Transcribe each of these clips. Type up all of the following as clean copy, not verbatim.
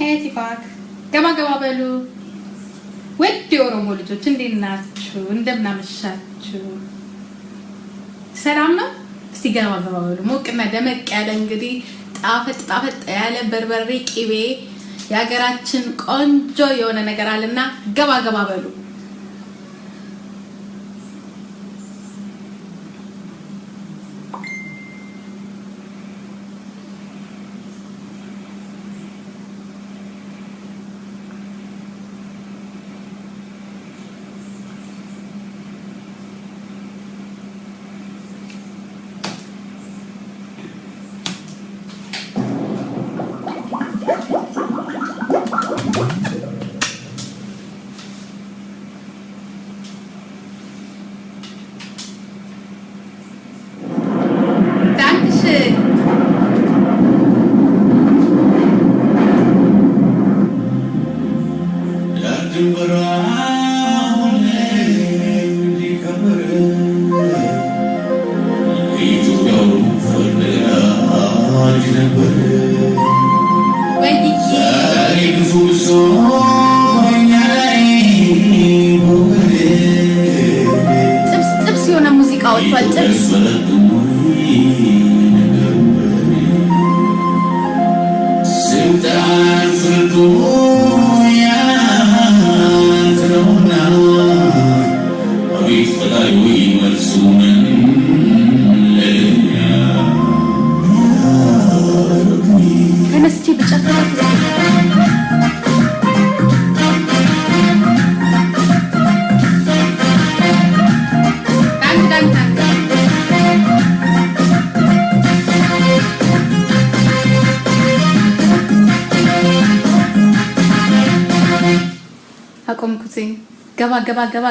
ሄቲ ባክ ገባ በሉ ወድ የኦሮሞ ልጆች እንዴት ናችሁ? እንደምናመሻችሁ ሰላም ነው? እስቲ ገባ በሉ ሞቅና ደመቅ ያለ እንግዲህ ጣፈጥ ያለ በርበሬ ቂቤ የሀገራችን ቆንጆ የሆነ ነገር አለና ገባ በሉ።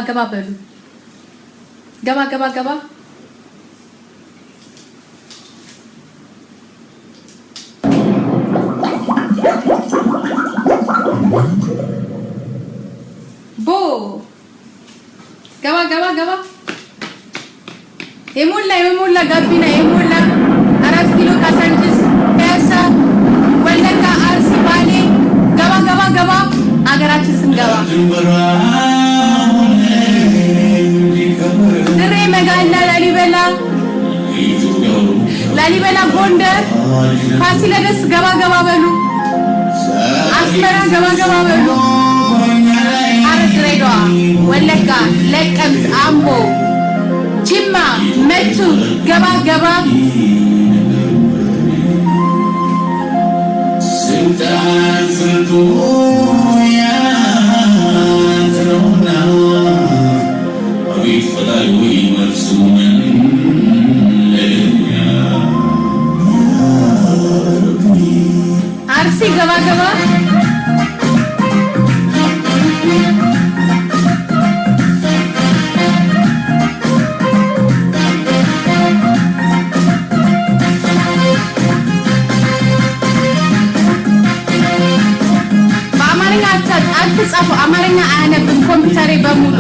ገባ በሉ ገባ ቦ ገባ የሞላ ጋቢና የሞላ 4 ኪሎ ካሳንቺስ ፒያሳ ወለጋ አርሲ ባሌ ገባ አገራችን ስንገባ ድሬ መጋላ ላሊበላ ጎንደር ፋሲለደስ ገባ በሉ አስመራ ገባ በሉ ሐረር ድሬዳዋ ወለጋ ለቀምት አምቦ ጅማ መቱ ገባ ስልጣን ፍርዱ አርሲ ገባ በአማርኛ አትጻፉ። አማርኛ አያነብም ኮምፒውተሬ በሙሉ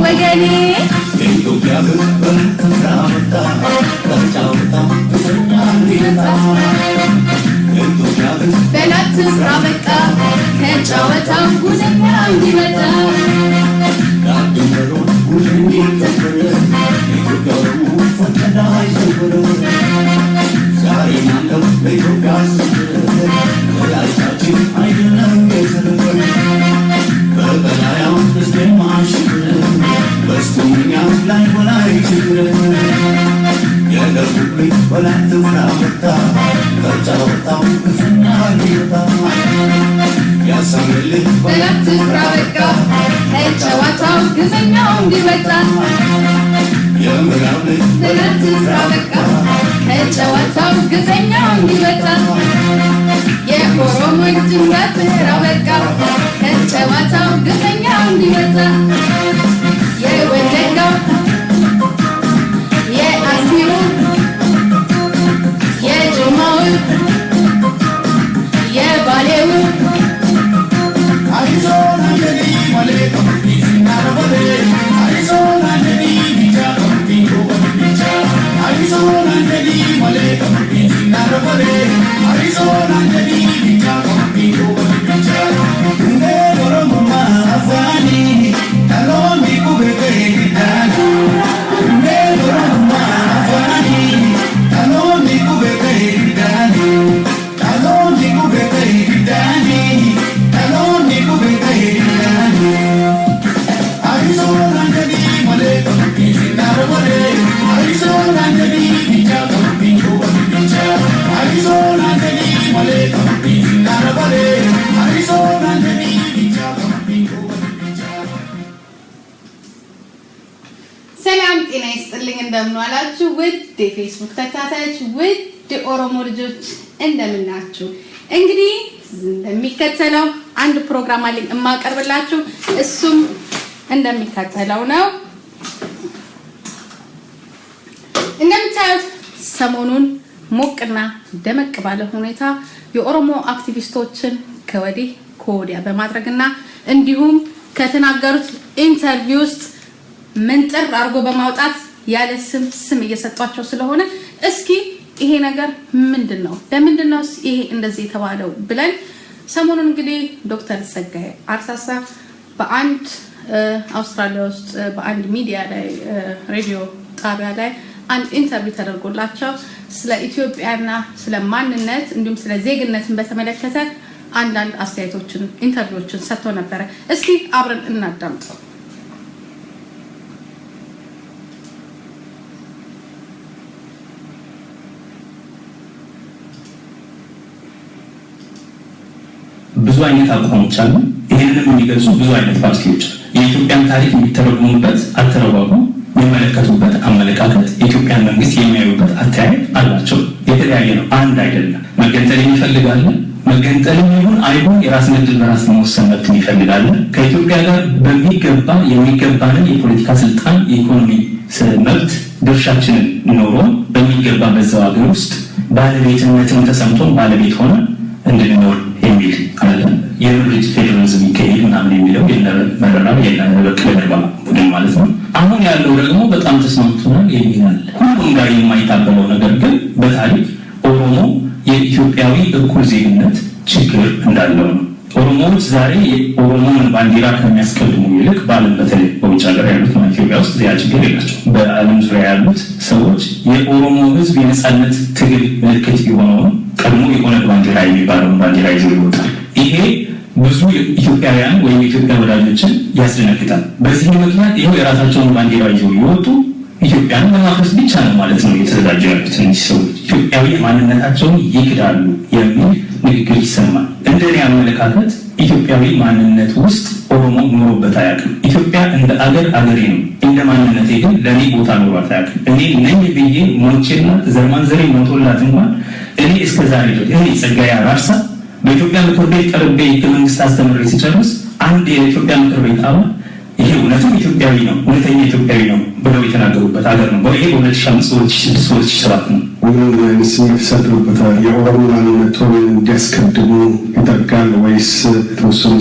ወገኔ ኢትዮጵያ በተራመጣ ተጫውታ ተሰናንታ ኢትዮጵያ በላት ፍራበቃ ከጫወታው ጉዘኛ እንዲመጣ ዳድመሮ ጉልኝ ተፈረ ኢትዮጵያ ፈተና ይዘፈረ ዛሬ ማለው ለኢትዮጵያ ሰፈረ ወላጅታችን አይደለም የሰረፈ በበላያው እስከማሽረ በስቶኛ ላይ ወላይ ችግረ የለቡልኝ ወላት ፍራበቃ ከጫወታው ጉዘኛ እንዲመጣ ያሳምልኝ በላት ፍራበቃ ከጫወታው ጉዘኛው እንዲመጣ የምራብልኝ በላት ፍራበቃ ከጫወታው ጉዘኛው እንዲመጣ የኦሮሞ ልጅነት ፍራበቃ ከጫወታው ጉዘኛው እንዲመጣ የወለጋው የአሲሩ የጅማው የባሌው አሪዞና ለዲ ማሌካ ቢዚና ረበሌ አሪዞና ለዲ ቢቻ ኮምፒንጎ ቢቻ አሪዞና ለዲ ማሌካ ቢዚና ረበሌ አሪዞና ለዲ ቢቻ ኮምፒንጎ ቢቻ እንደ ኦሮሞማ አፋኒ ታሎኒ ኩቤቴ ዳና እንደ ኦሮሞማ አፋኒ ታሎኒ ኩቤቴ ዳና ታሎኒ ኩቤቴ ዳኒ ታሎኒ ኩቤቴ ዳኒ አሪዞና ለዲ ማሌካ ቢዚና ረበሌ አሪዞና ለዲ ቢቻ ኮምፒንጎ ቢቻ አሪዞና ለዲ ማሌካ ቢዚና ረበሌ አሪዞና ለዲ ቢቻ ኮምፒንጎ ቢቻ ሰላም ጤና ይስጥልኝ እንደምን ዋላችሁ ውድ የፌስቡክ ተከታታዮች ውድ ኦሮሞ ልጆች እንደምን ናችሁ እንግዲህ እንደሚከተለው አንድ ፕሮግራም አለኝ የማቀርብላችሁ እሱም እንደሚከተለው ነው እንደምታዩት ሰሞኑን ሞቅና ደመቅ ባለ ሁኔታ የኦሮሞ አክቲቪስቶችን ከወዲህ ከወዲያ በማድረግና እንዲሁም ከተናገሩት ኢንተርቪው ውስጥ ምንጥር አርጎ በማውጣት ያለ ስም እየሰጧቸው ስለሆነ እስኪ ይሄ ነገር ምንድነው ለምንድነው ይሄ እንደዚህ የተባለው ብለን ሰሞኑን እንግዲህ ዶክተር ጸጋዬ አርሳሳ በአንድ አውስትራሊያ ውስጥ በአንድ ሚዲያ ላይ ሬዲዮ ጣቢያ ላይ አንድ ኢንተርቪው ተደርጎላቸው ስለ ኢትዮጵያና ስለ ማንነት እንዲሁም ስለ ዜግነትን በተመለከተ አንዳንድ አስተያየቶችን ኢንተርቪዎችን ሰጥቶ ነበር እስኪ አብረን እናዳምጠው ብዙ አይነት አቋሞች አሉ ይሄንንም የሚገልጹ ብዙ አይነት ፓርቲዎች የኢትዮጵያን ታሪክ የሚተረጉሙበት አተረጓጉም የሚመለከቱበት አመለካከት የኢትዮጵያን መንግስት የሚያዩበት አተያይ አላቸው የተለያየ ነው አንድ አይደለም መገንጠል ይፈልጋል መገንጠልም ይሁን አይሁን የራስን ዕድል በራስ መወሰን መብት ይፈልጋል ከኢትዮጵያ ጋር በሚገባ የሚገባንን የፖለቲካ ስልጣን የኢኮኖሚ መብት ድርሻችንን ኖሮ በሚገባ በዛው ሀገር ውስጥ ባለቤትነትን ተሰምቶን ባለቤት ሆነ እንድንኖር የሚል አለ የምርጫ ፌደራሊዝም ይካሄድ ምናምን የሚለው የመረራው የነበረው ገርባ ቡድን ማለት ነው አሁን ያለው ደግሞ በጣም ተስማምቶናል የሚላል ሁሉም ጋር የማይታበለው ነገር ግን በታሪክ ኦሮሞ የኢትዮጵያዊ እኩል ዜግነት ችግር እንዳለው ነው ኦሮሞዎች ዛሬ የኦሮሞን ባንዲራ ከሚያስቀድሙ ይልቅ በዓለም በተለይ በውጭ ሀገር ያሉት ማለት ኢትዮጵያ ውስጥ ያ ችግር የላቸው በዓለም ዙሪያ ያሉት ሰዎች የኦሮሞ ህዝብ የነጻነት ትግል ምልክት የሆነውን ቀድሞ የኦነግ ባንዲራ የሚባለውን ባንዲራ ይዘው ይወጣል ይሄ ብዙ ኢትዮጵያውያን ወይም ኢትዮጵያ ወዳጆችን ያስደነግጣል በዚህ ምክንያት ይሄው የራሳቸውን ባንዲራ ይዘው ይወጡ ኢትዮጵያን ለማፍረስ ብቻ ነው ማለት ነው የተዘጋጁ ያሉት እነዚህ ሰዎች ኢትዮጵያዊ ማንነታቸውን ይክዳሉ የሚል ንግግር ይሰማል እንደኔ አመለካከት ኢትዮጵያዊ ማንነት ውስጥ ኦሮሞ ኖሮበት አያውቅም ኢትዮጵያ እንደ አገር አገሬ ነው እንደ ማንነቴ ግን ለኔ ቦታ ኖሯት አያውቅም እኔ ነኝ ብዬ ሞቼና ዘርማንዘሬ ሞቶላት እንኳን እኔ እስከዛሬ ድረስ እኔ ጸጋዬ አራርሳ በኢትዮጵያ ምክር ቤት ቀርቤ ከመንግስት አስተምሬ ሲጨርስ አንድ የኢትዮጵያ ምክር ቤት አባል ይሄ እውነተኛ ኢትዮጵያዊ ነው ብለው የተናገሩበት ሀገር ነው። ይሄ በ2005 2007 ነው። ወይም ሲሰጥሩበታል የኦሮሞ ማንነቱን እንዲያስቀድሙ ይጠብቃል ወይስ ተወሰኑ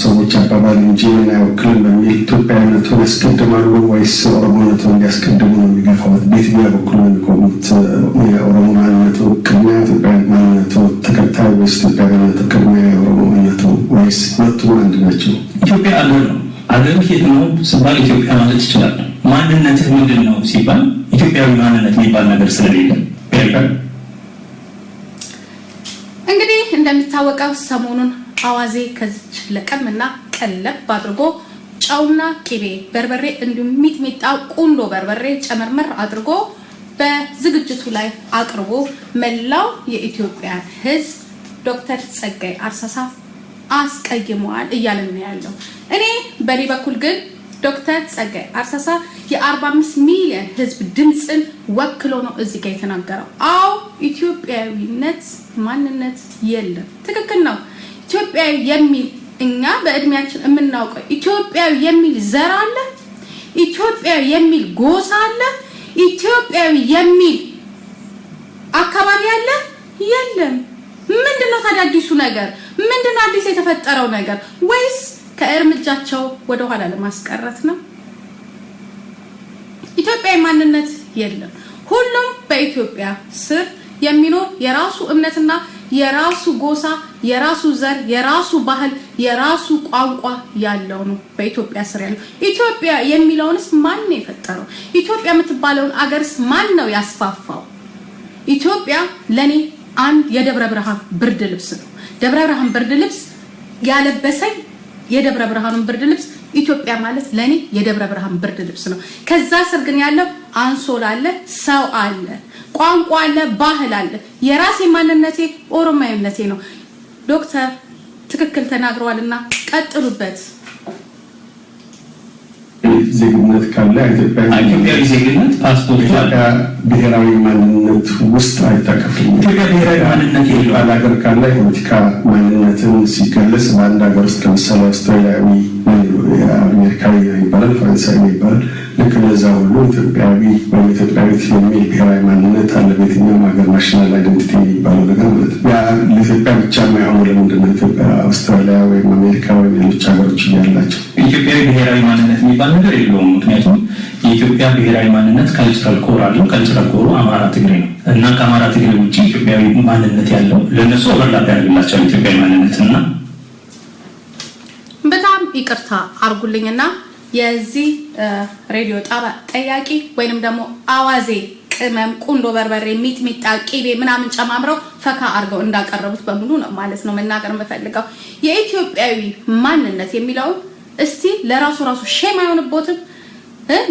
ሰዎች አባባል እንጂ ምን አይወክልም በሚል ኢትዮጵያዊነቱን ያስቀድማሉ ወይስ ኦሮሞነቱን እንዲያስቀድሙ ነው የሚገፋው? በየትኛው በኩል ነው የሚቆሙት? የኦሮሞ ማንነቱ ቅድሚያ ኢትዮጵያዊ ማንነቱ ተከታይ ወይስ ኢትዮጵያዊነቱ ቅድሚያ የኦሮሞ ማንነቱ ወይስ ሁለቱም አንድ ናቸው? ኢትዮጵያ አገር ነው። አገር የት ነው ሲባል ኢትዮጵያ ማለት ይችላል። ማንነትህ ምንድን ነው ሲባል ኢትዮጵያዊ ማንነት የሚባል ነገር ስለሌለ እንግዲህ እንደሚታወቀው ሰሞኑን አዋዜ ከዚች ለቀምና ቀለብ አድርጎ ጨውና ቅቤ በርበሬ እንዲሁም ሚጥሚጣ ቁንዶ በርበሬ ጨመርመር አድርጎ በዝግጅቱ ላይ አቅርቦ መላው የኢትዮጵያ ሕዝብ ዶክተር ጸጋይ አርሳሳ አስቀይመዋል እያልን ነው ያለው። እኔ በኔ በኩል ግን ዶክተር ጸጋይ አርሳሳ የ45 ሚሊዮን ህዝብ ድምጽን ወክሎ ነው እዚህ ጋር የተናገረው። አው ኢትዮጵያዊነት ማንነት የለም። ትክክል ነው። ኢትዮጵያዊ የሚል እኛ በእድሜያችን የምናውቀው ኢትዮጵያዊ የሚል ዘር አለ? ኢትዮጵያዊ የሚል ጎሳ አለ? ኢትዮጵያዊ የሚል አካባቢ አለ? የለም። ምንድነው ታዲያ አዲሱ ነገር? ምንድነው አዲስ የተፈጠረው ነገር? ወይስ ከእርምጃቸው ወደ ኋላ ለማስቀረት ነው? ኢትዮጵያዊ ማንነት የለም። ሁሉም በኢትዮጵያ ስር የሚኖር የራሱ እምነትና የራሱ ጎሳ፣ የራሱ ዘር፣ የራሱ ባህል፣ የራሱ ቋንቋ ያለው ነው በኢትዮጵያ ስር ያለው። ኢትዮጵያ የሚለውንስ ማን ነው የፈጠረው? ኢትዮጵያ የምትባለውን አገርስ ማን ነው ያስፋፋው? ኢትዮጵያ ለኔ አንድ የደብረ ብርሃን ብርድ ልብስ ነው። ደብረ ብርሃን ብርድ ልብስ ያለበሰኝ የደብረ ብርሃኑን ብርድ ልብስ ኢትዮጵያ ማለት ለኔ የደብረ ብርሃን ብርድ ልብስ ነው። ከዛ ስር ግን ያለው አንሶላ አለ፣ ሰው አለ፣ ቋንቋ አለ፣ ባህል አለ። የራሴ ማንነቴ ኦሮሞያነቴ ነው። ዶክተር ትክክል ተናግረዋልና ቀጥሉበት። ዜግነት ካለ ኢትዮጵያዊ ዜግነት ፓስፖርት ብሔራዊ ማንነት ውስጥ አይታቀፍም። ኢትዮጵያ ብሔራዊ ማንነት የለው ሀገር ካለ የፖለቲካ ማንነትን ሲገለጽ በአንድ ሀገር ውስጥ ለምሳሌ አውስትራሊያዊ፣ አሜሪካዊ ይባላል፣ ፈረንሳዊ ይባላል። ልክ እንደዛ ሁሉ ኢትዮጵያዊ ወይም ኢትዮጵያዊት የሚል ብሔራዊ ማንነት አለ። በየትኛውም ሀገር ናሽናል አይደንቲቲ የሚባለው ነገር ማለት ነው። ያ ለኢትዮጵያ ብቻ የማይሆኑ ለምንድን ነው ኢትዮጵያ አውስትራሊያ ወይም አሜሪካ ወይም ሌሎች ሀገሮች ያላቸው? ኢትዮጵያዊ ብሔራዊ ማንነት የሚባል ነገር የለውም። ምክንያቱም የኢትዮጵያ ብሔራዊ ማንነት ካልቸራል ኮር አለው። ካልቸራል ኮሩ አማራ፣ ትግሬ ነው እና ከአማራ ትግሬ ውጭ ኢትዮጵያዊ ማንነት ያለው ለነሱ ኦቨርላፕ ያደርግላቸዋል ኢትዮጵያዊ ማንነትና። በጣም ይቅርታ አርጉልኝና የዚህ ሬዲዮ ጣባ ጠያቂ ወይንም ደግሞ አዋዜ ቅመም ቁንዶ በርበሬ ሚጥሚጣ ቂቤ ምናምን ጨማምረው ፈካ አርገው እንዳቀረቡት በሙሉ ነው ማለት ነው መናገር የምፈልገው። የኢትዮጵያዊ ማንነት የሚለው እስቲ ለራሱ ሼም አይሆንቦትም?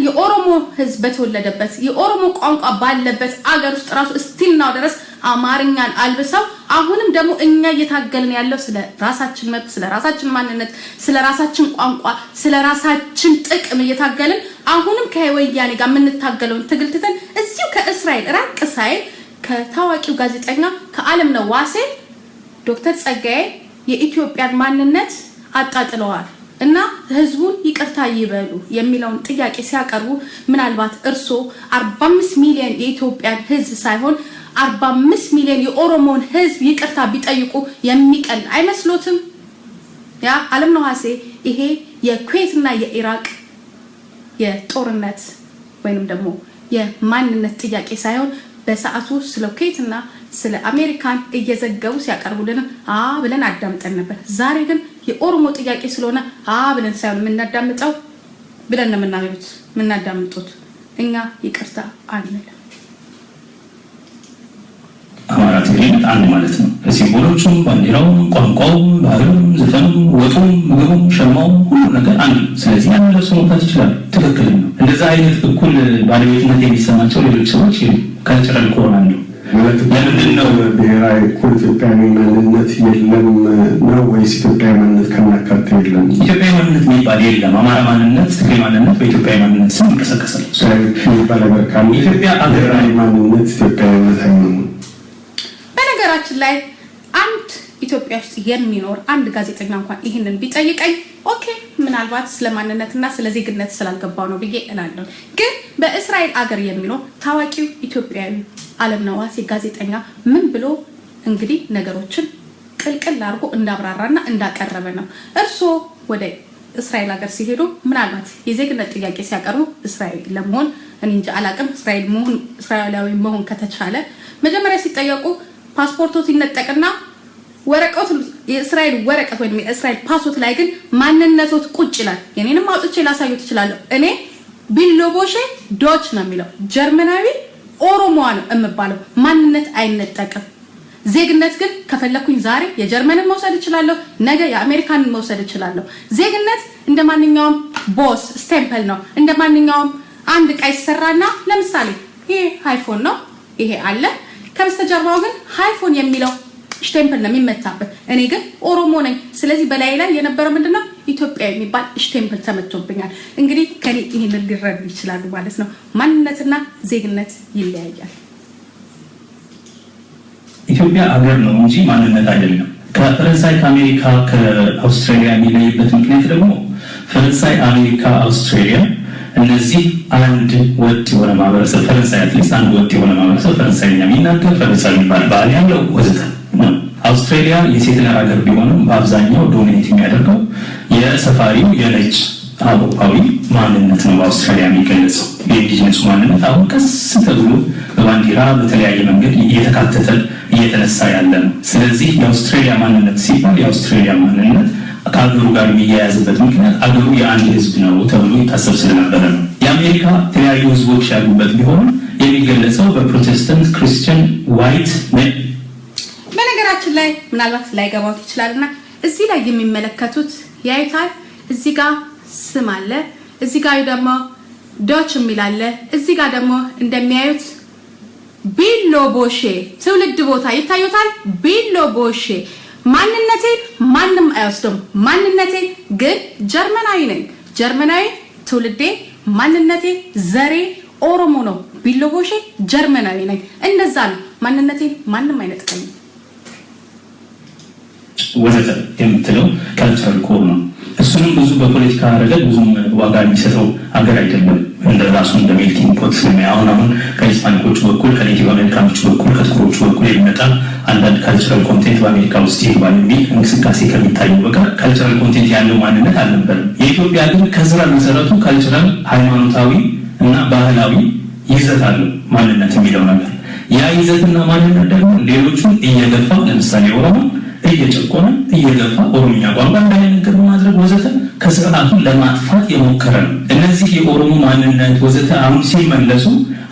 የኦሮሞ ህዝብ በተወለደበት የኦሮሞ ቋንቋ ባለበት አገር ውስጥ ራሱ እስቲልናው ድረስ አማርኛን አልብሰው አሁንም ደግሞ እኛ እየታገልን ያለው ስለ ራሳችን መብት፣ ስለ ራሳችን ማንነት፣ ስለ ራሳችን ቋንቋ፣ ስለ ራሳችን ጥቅም እየታገልን አሁንም ከወያኔ ጋር የምንታገለውን ትግል ትተን እዚሁ ከእስራኤል ራቅ ሳይል ከታዋቂው ጋዜጠኛ ከዓለምነህ ዋሴ ዶክተር ጸጋዬ የኢትዮጵያን ማንነት አጣጥለዋል እና ህዝቡን ይቅርታ ይበሉ የሚለውን ጥያቄ ሲያቀርቡ ምናልባት እርሶ 45 ሚሊዮን የኢትዮጵያን ህዝብ ሳይሆን 45 ሚሊዮን የኦሮሞን ህዝብ ይቅርታ ቢጠይቁ የሚቀል አይመስሎትም? ያ ዓለምነህ ዋሴ ይሄ የኩዌትና የኢራቅ የጦርነት ወይንም ደግሞ የማንነት ጥያቄ ሳይሆን በሰዓቱ ስለ ኩዌትና ስለ አሜሪካን እየዘገቡ ሲያቀርቡልን ብለን አዳምጠን ነበር። ዛሬ ግን የኦሮሞ ጥያቄ ስለሆነ ብለን ሳይሆን የምናዳምጠው ብለን ነው የምናዳምጡት። እኛ ይቅርታ አንልም። አማራ ትግሬ አንድ ማለት ነው። ሲምቦሎቹም፣ ባንዲራውም፣ ቋንቋውም፣ ባህሉም፣ ዘፈኑም፣ ወጡም፣ ምግቡም፣ ሸማውም ሁሉ ነገር አንድ። ስለዚህ ያን ለብሶ መውጣት ይችላል። ትክክል ነው። እንደዛ አይነት እኩል ባለቤትነት የሚሰማቸው ሌሎች ሰዎች ካልቸራል ኮር አለው። ለምንድን ነው ብሔራዊ እኩል ኢትዮጵያዊ ማንነት የለም ነው ወይስ ኢትዮጵያዊ ማንነት ከናካቴ የለም? ኢትዮጵያዊ ማንነት የሚባል የለም። አማራ ማንነት፣ ትግሬ ማንነት በኢትዮጵያዊ ማንነት ስም ይንቀሳቀሳል። የሚባል ነገር ካለ ኢትዮጵያ ብሔራዊ ማንነት ኢትዮጵያዊነት አይሆንም። በነገራችን ላይ አንድ ኢትዮጵያ ውስጥ የሚኖር አንድ ጋዜጠኛ እንኳን ይሄንን ቢጠይቀኝ ኦኬ ምናልባት ስለማንነትና ስለ ዜግነት ስላልገባው ነው ብዬ እላለሁ። ግን በእስራኤል አገር የሚኖር ታዋቂው ኢትዮጵያዊ ዓለምነህ ዋሴ ጋዜጠኛ ምን ብሎ እንግዲህ ነገሮችን ቅልቅል አድርጎ እንዳብራራና እንዳቀረበ ነው። እርሶ ወደ እስራኤል ሀገር ሲሄዱ ምናልባት የዜግነት ጥያቄ ሲያቀርቡ እስራኤል ለመሆን እንጂ አላቅም እስራኤላዊ መሆን ከተቻለ መጀመሪያ ሲጠየቁ ፓስፖርቶት ይነጠቅና ወረቀቱ የእስራኤል ወረቀት ወይ የእስራኤል ፓስፖርት ላይ ግን ማንነቶት ቁጭ ይላል። የኔንም አውጥቼ ላሳየው ትችላለሁ። እኔ ቢሎቦሼ ዶች ነው የሚለው ጀርመናዊ ኦሮሞዋ ነው የምባለው። ማንነት አይነጠቅም። ዜግነት ግን ከፈለኩኝ ዛሬ የጀርመንን መውሰድ እችላለሁ፣ ነገ የአሜሪካንን መውሰድ እችላለሁ። ዜግነት እንደማንኛውም ቦስ ስቴምፕል ነው። እንደማንኛውም አንድ ቀይ ሰራና ለምሳሌ ይሄ አይፎን ነው ይሄ አለ ከበስተጀርባው ግን አይፎን የሚለው ስቴምፕል ነው የሚመታበት። እኔ ግን ኦሮሞ ነኝ። ስለዚህ በላይ ላይ የነበረው ምንድነው ኢትዮጵያ የሚባል ስቴምፕል ተመቶብኛል። እንግዲህ ከኔ ይሄንን ሊረዱ ይችላሉ ማለት ነው። ማንነትና ዜግነት ይለያያል። ኢትዮጵያ ሀገር ነው እንጂ ማንነት አይደለም። ከፈረንሳይ ከአሜሪካ ከአውስትራሊያ የሚለይበት ምክንያት ደግሞ ፈረንሳይ፣ አሜሪካ፣ አውስትራሊያ እነዚህ አንድ ወጥ የሆነ ማህበረሰብ ፈረንሳይ አትሊስት አንድ ወጥ የሆነ ማህበረሰብ ፈረንሳይኛ የሚናገር ፈረንሳይ የሚባል ባህል ያለው ወዘተ ነው። አውስትራሊያ የሴትለር ሀገር ቢሆንም በአብዛኛው ዶሚኔት የሚያደርገው የሰፋሪው የነጭ አውሮፓዊ ማንነት ነው። በአውስትራሊያ የሚገለጸው የኢንዲጂነሱ ማንነት አሁን ቀስ ተብሎ በባንዲራ በተለያየ መንገድ እየተካተተ እየተነሳ ያለ ነው። ስለዚህ የአውስትራሊያ ማንነት ሲባል የአውስትራሊያ ማንነት ከአገሩ ጋር የሚያያዝበት ምክንያት አገሩ የአንድ ህዝብ ነው ተብሎ ይታሰብ ስለነበረ ነው። የአሜሪካ የተለያዩ ህዝቦች ያሉበት ቢሆንም የሚገለጸው በፕሮቴስታንት ክርስቲያን ዋይት በነገራችን ላይ ምናልባት ላይገባው ይችላልና እዚህ ላይ የሚመለከቱት ያይታል። እዚህ ጋር ስም አለ፣ እዚህ ጋር ደግሞ ዶች የሚል አለ፣ እዚህ ጋር ደግሞ እንደሚያዩት ቢሎቦሼ ትውልድ ቦታ ይታዩታል። ቢሎቦሼ ማንነቴን ማንም አይወስደውም። ማንነቴ ግን ጀርመናዊ ነኝ። ጀርመናዊ ትውልዴ ማንነቴ ዘሬ ኦሮሞ ነው። ቢሎቦሼ ጀርመናዊ ነኝ። እንደዛ ነው። ማንነቴን ማንም አይነጥቀኝም። ወዘተ የምትለው ካልቸራል ኮር ነው። እሱንም ብዙ በፖለቲካ ረገድ ብዙም ዋጋ የሚሰጠው ሀገር አይደለም። እንደ ራሱ እንደ ሜልቲንግ ፖት አሁን ከሂስፓኒኮቹ በኩል ከኔቲቭ አሜሪካኖቹ በኩል ከጥቁሮቹ በኩል የሚመጣ አንዳንድ ካልቸራል ኮንቴንት በአሜሪካ ውስጥ ይባል የሚል እንቅስቃሴ ከሚታየው በቀር ካልቸራል ኮንቴንት ያለው ማንነት አልነበረም። የኢትዮጵያ ግን ከስራ መሰረቱ ካልቸራል ሃይማኖታዊ እና ባህላዊ ይዘት አለው ማንነት የሚለው ነገር። ያ ይዘትና ማንነት ደግሞ ሌሎቹን እየገፋ ለምሳሌ ኦሮሞ እየጨቆነ እየገፋ ኦሮምኛ ቋንቋ እንዳይነገር በማድረግ ወዘተ ከስርዓቱን ለማጥፋት የሞከረ ነው። እነዚህ የኦሮሞ ማንነት ወዘተ አሁን ሲመለሱ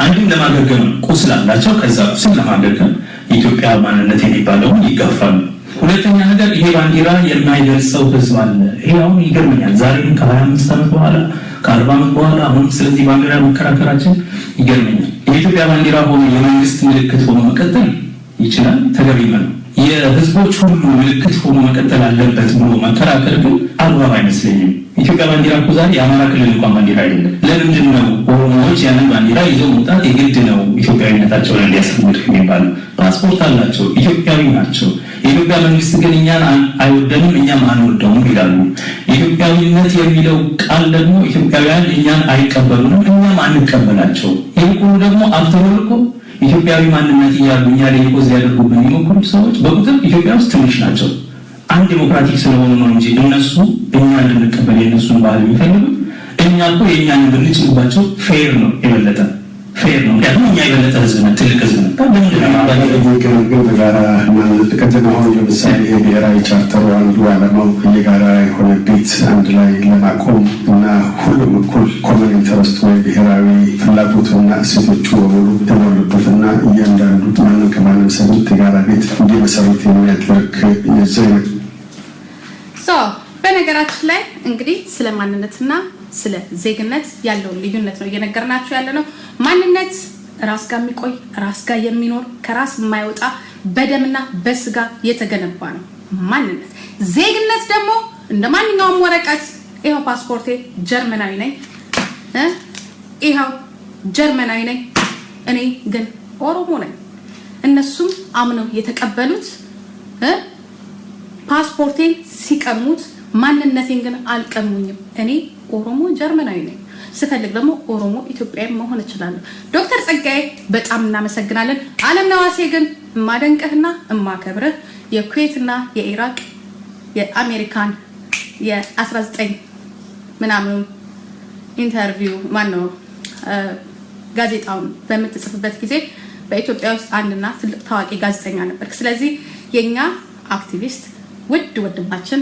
አንድም ለማገገም ቁስል አላቸው። ከዛ ቁስል ለማገገም የኢትዮጵያ ማንነት የሚባለውን ይጋፋሉ። ሁለተኛ ነገር ይሄ ባንዲራ የማይገልጸው ህዝብ አለ። ይሄ አሁን ይገርመኛል። ዛሬም ከ25 ዓመት በኋላ ከ40 ዓመት በኋላ አሁን ስለዚህ ባንዲራ መከራከራችን ይገርመኛል። የኢትዮጵያ ባንዲራ ሆኖ የመንግስት ምልክት ሆኖ መቀጠል ይችላል፣ ተገቢ ነው። የህዝቦች ሁሉ ምልክት ሆኖ መቀጠል አለበት ብሎ መከራከር ግን አግባብ አይመስለኝም። ኢትዮጵያ ባንዲራ እኮ ዛሬ የአማራ ክልል እንኳን ባንዲራ አይደለም። ለምንድን ነው ኦሮሞዎች ያንን ባንዲራ ይዘው መውጣት የግድ ነው ኢትዮጵያዊነታቸውን እንዲያስቀምጡ የሚባለው? ፓስፖርት አላቸው፣ ኢትዮጵያዊ ናቸው። የኢትዮጵያ መንግስት ግን እኛን አይወደንም እኛም አንወደውም ይላሉ። ኢትዮጵያዊነት የሚለው ቃል ደግሞ ኢትዮጵያውያን እኛን አይቀበሉንም እኛም አንቀበላቸው። ይህ ሁሉ ደግሞ አፍተሮልኮ ኢትዮጵያዊ ማንነት እያሉ እኛ ላይ ኢምፖዝ ሊያደርጉብን የሚሞክሩት ሰዎች በቁጥር ኢትዮጵያ ውስጥ ትንሽ ናቸው። አንድ ዲሞክራቲክ ስለሆኑ ነው እንጂ እነሱ እኛ እንድንቀበል የእነሱን ባህል የሚፈልጉት እኛ እኮ የእኛን ብንጭንባቸው ፌር ነው፣ የበለጠ ፌር ነው። ምክንያቱም እኛ የበለጠ ህዝብ ነን፣ ትልቅ ህዝብ ነን። ግን በጋራ ማንነት ቀጥታ አሁን ለምሳሌ የብሔራዊ ቻርተሩ አንዱ ዓላማው የጋራ የሆነ ቤት አንድ ላይ ለማቆም እና ሁሉም እኩል ኮመን ኢንተረስት ወይ ብሔራዊ ፍላጎትና እሴቶቹ በሙሉ የተሞሉበትና እያንዳንዱ ማንም ከማንም ሰብት የጋራ ቤት እንዲመሰረት የሚያደርግ የዚህ በነገራችን ላይ እንግዲህ ስለ ማንነትና ስለ ዜግነት ያለውን ልዩነት ነው እየነገርናችሁ ያለ ነው። ማንነት ራስ ጋር የሚቆይ ራስ ጋር የሚኖር ከራስ የማይወጣ በደምና በስጋ የተገነባ ነው ማንነት። ዜግነት ደግሞ እንደማንኛውም ወረቀት ይሄው ፓስፖርቴ ጀርመናዊ ነኝ፣ ይሄው ጀርመናዊ ነኝ፣ እኔ ግን ኦሮሞ ነኝ። እነሱም አምነው የተቀበሉት ፓስፖርቴን ሲቀሙት ማንነቴን ግን አልቀሙኝም። እኔ ኦሮሞ ጀርመናዊ ነኝ። ስፈልግ ደግሞ ኦሮሞ ኢትዮጵያዊ መሆን እችላለሁ። ዶክተር ጸጋዬ በጣም እናመሰግናለን። ዓለም ነዋሴ ግን ማደንቀህና እማከብርህ የኩዌትና የኢራቅ የአሜሪካን የ19 ምናምን ኢንተርቪው ማነው ጋዜጣውን በምትጽፍበት ጊዜ በኢትዮጵያ ውስጥ አንድና ትልቅ ታዋቂ ጋዜጠኛ ነበር። ስለዚህ የኛ አክቲቪስት ውድ ወንድማችን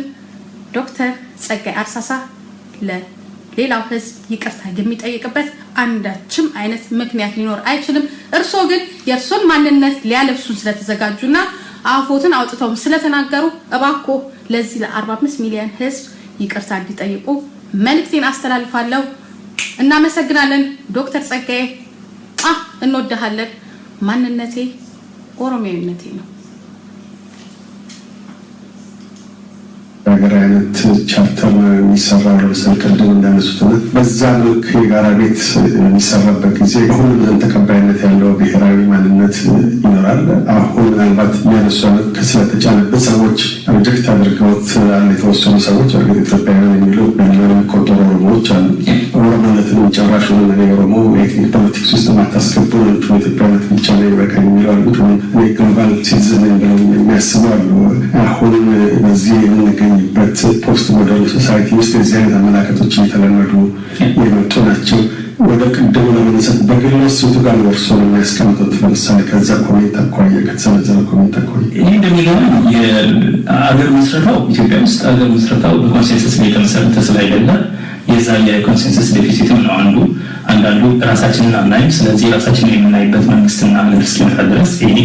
ዶክተር ጸጋዬ አርሳሳ ለሌላው ህዝብ ይቅርታ የሚጠይቅበት አንዳችም አይነት ምክንያት ሊኖር አይችልም። እርሶ ግን የእርሶን ማንነት ሊያለብሱን ስለተዘጋጁና አፎትን አውጥተው ስለተናገሩ እባክዎ ለዚህ ለ45 ሚሊዮን ህዝብ ይቅርታ እንዲጠይቁ መልእክቴን አስተላልፋለሁ። እናመሰግናለን ዶክተር ጸጋዬ። እንወድሃለን። ማንነቴ ኦሮሚያዊነቴ ነው። ሀገር አይነት ቻርተር የሚሰራው ለምሳሌ ቅድም እንዳነሱትና በዛ መልክ የጋራ ቤት የሚሰራበት ጊዜ አሁን ተቀባይነት ያለው ብሔራዊ ማንነት ይኖራል። አሁን ምናልባት የሚያነሷት ስለተጫነበት ሰዎች ሪጀክት አድርገውት አለ። የተወሰኑ ሰዎች እርግጥ ኢትዮጵያውያን የሚሉ በሚሊዮን የሚቆጠሩ ኦሮሞዎች አሉ። ኦሮሞነትን ጨራሽ ሆነ ኦሮሞ ኤትኒክ ፖለቲክስ ውስጥ ማታስገቡ ኢትዮጵያነት ብቻ ነው ይበቃ የሚለው አሉ። እኔ ግሎባል ሲቲዝን ብለው የሚያስቡ አሉ። አሁን በዚህ የምንገኝ ፖስት ሞደርን ሶሳይቲ ውስጥ የዚህ አይነት አመላከቶች እየተለመዱ የመጡ ናቸው። ወደ ቅድሙ ለመነሳት በግሎስ ቱ ጋር ወርሶ ነው የሚያስቀምጡት። ለምሳሌ ከዛ ኮሜንት አኳያ ከተሰነዘረ ኮሜንት አኳያ ይህ እንደሚለው የአገር መስረታው ኢትዮጵያ ውስጥ አገር መስረታው በኮንሴንሰስ ላይ የተመሰረተ ስላይደለ የዛ የኮንሴንሰስ ዴፊሲትም ነው አንዳንዱ ራሳችንን አናይም። ስለዚህ ራሳችንን የምናይበት መንግስትና ሀገር እስኪመጣ ድረስ እኔ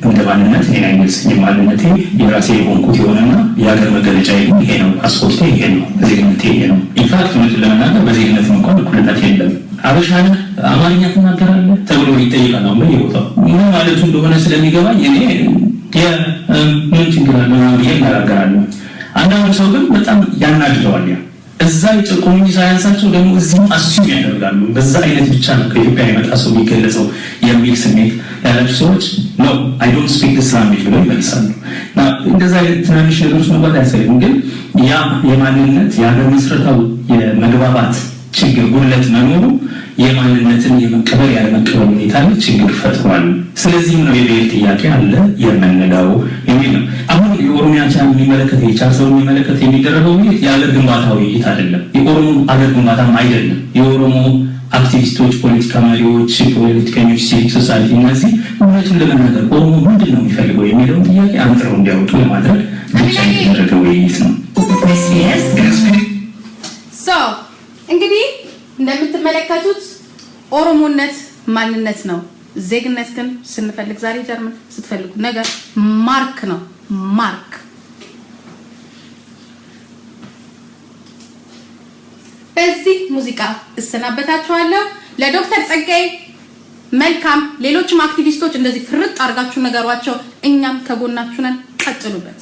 እንደ ማንነት እኔን አይገልጽኝም። ማንነቴ የራሴ የሆንኩት የሆነና የሀገር መገለጫ ይሄ ነው፣ ፓስፖርቴ ይሄ ነው፣ ዜግነቴ ይሄ ነው። ኢንፋክት እውነቱን ለመናገር በዜግነት እንኳን እኩልነት የለም። አበሻን አማርኛ ትናገራለህ ተብሎ ይጠይቃል። አሁን በየቦታው ምን ማለቱ እንደሆነ ስለሚገባኝ እኔ ምን ችግር አለ ብዬ እናገራለሁ። አንዳንዱ ሰው ግን በጣም ያናድደዋል። እዛ የጨቆኙ ሳያንሳቸው ደግሞ እዚህም አሱም ያደርጋሉ። በዛ አይነት ብቻ ነው ከኢትዮጵያ የመጣ ሰው የሚገለጸው የሚል ስሜት ያላቸው ሰዎች ነው አይ ዶንት ስፒክ ዲስ ላንጉዌጅ ብለው ይመልሳሉ። እና እንደዛ አይነት ትናንሽ ነገሮች መግባት አያስፈልግም። ግን ያ የማንነት የሀገር መስረታው የመግባባት ችግር ጉድለት መኖሩ የማንነትን የመቀበል ያለመቀበል ሁኔታ ላይ ችግር ፈጥሯል። ስለዚህም ነው የብሔር ጥያቄ አለ የምንለው የሚል ነው። አሁን የኦሮሚያ ቻን የሚመለከት የቻርሰውን የሚመለከት የሚደረገው ውይይት የአገር ግንባታ ውይይት አይደለም። የኦሮሞ አገር ግንባታም አይደለም። የኦሮሞ አክቲቪስቶች፣ ፖለቲካ መሪዎች፣ ፖለቲከኞች፣ ሲቪክ ሶሳይቲ እነዚህ እውነቱን ለመናገር ኦሮሞ ምንድን ነው የሚፈልገው የሚለውን ጥያቄ አንጥረው እንዲያወጡ ለማድረግ ብቻ የሚደረገ ውይይት ነው። እንግዲህ እንደምትመለከቱት ኦሮሞነት ማንነት ነው። ዜግነት ግን ስንፈልግ ዛሬ ጀርመን ስትፈልጉ ነገር ማርክ ነው። ማርክ በዚህ ሙዚቃ እሰናበታችኋለሁ። ለዶክተር ጸጋዬ መልካም፣ ሌሎችም አክቲቪስቶች እንደዚህ ፍርጥ አድርጋችሁ ነገሯቸው። እኛም ከጎናችሁ ነን። ቀጥሉበት።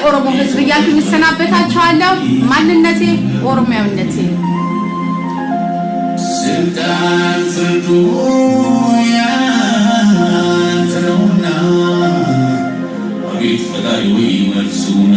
ለኦሮሞ ህዝብ እያልኩኝ እሰናበታችኋለሁ። ማንነቴ ኦሮሚያዊነቴ ስልጣን ፍርዱ ያንተ ነውና አቤት ፈጣሪ ወይ መልሱን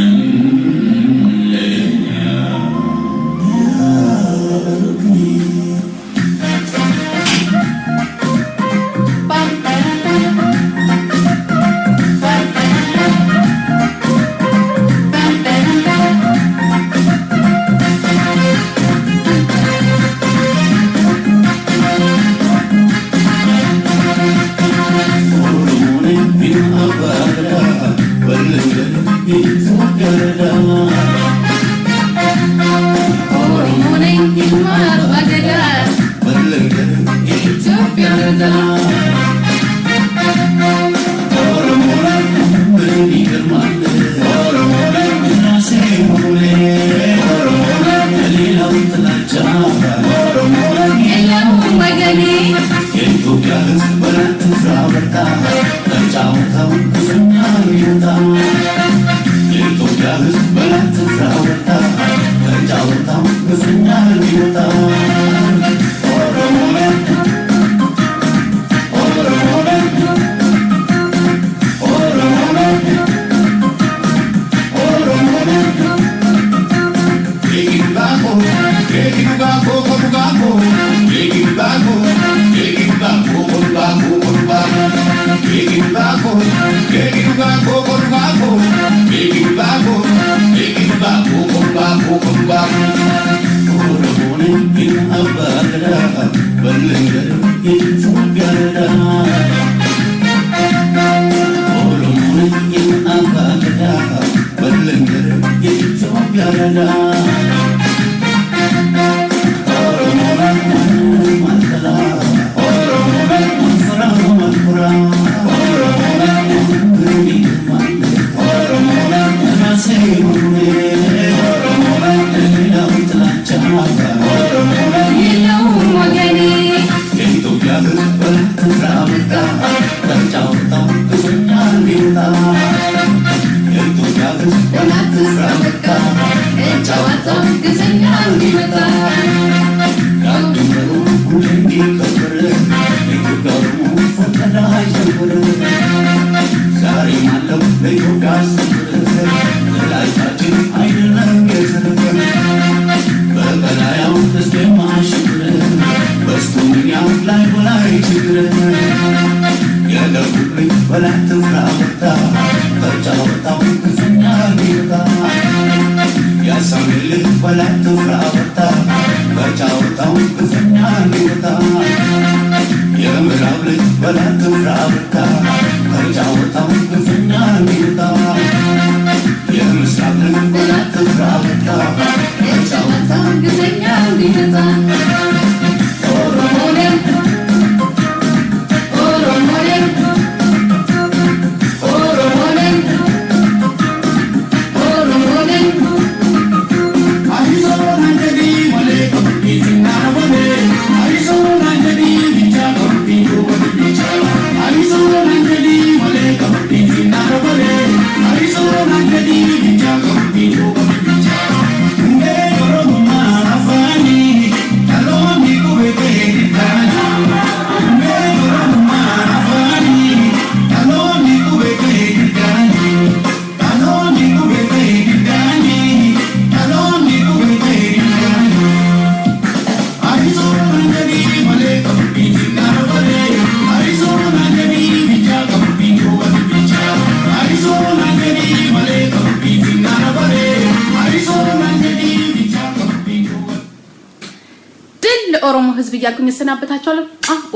ኦሮሞ ህዝብ ያልኩኝ ሰናበታችኋለሁ።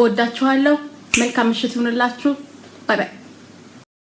ወዳችኋለሁ። መልካም ምሽት ይሁንላችሁ። ባይ ባይ።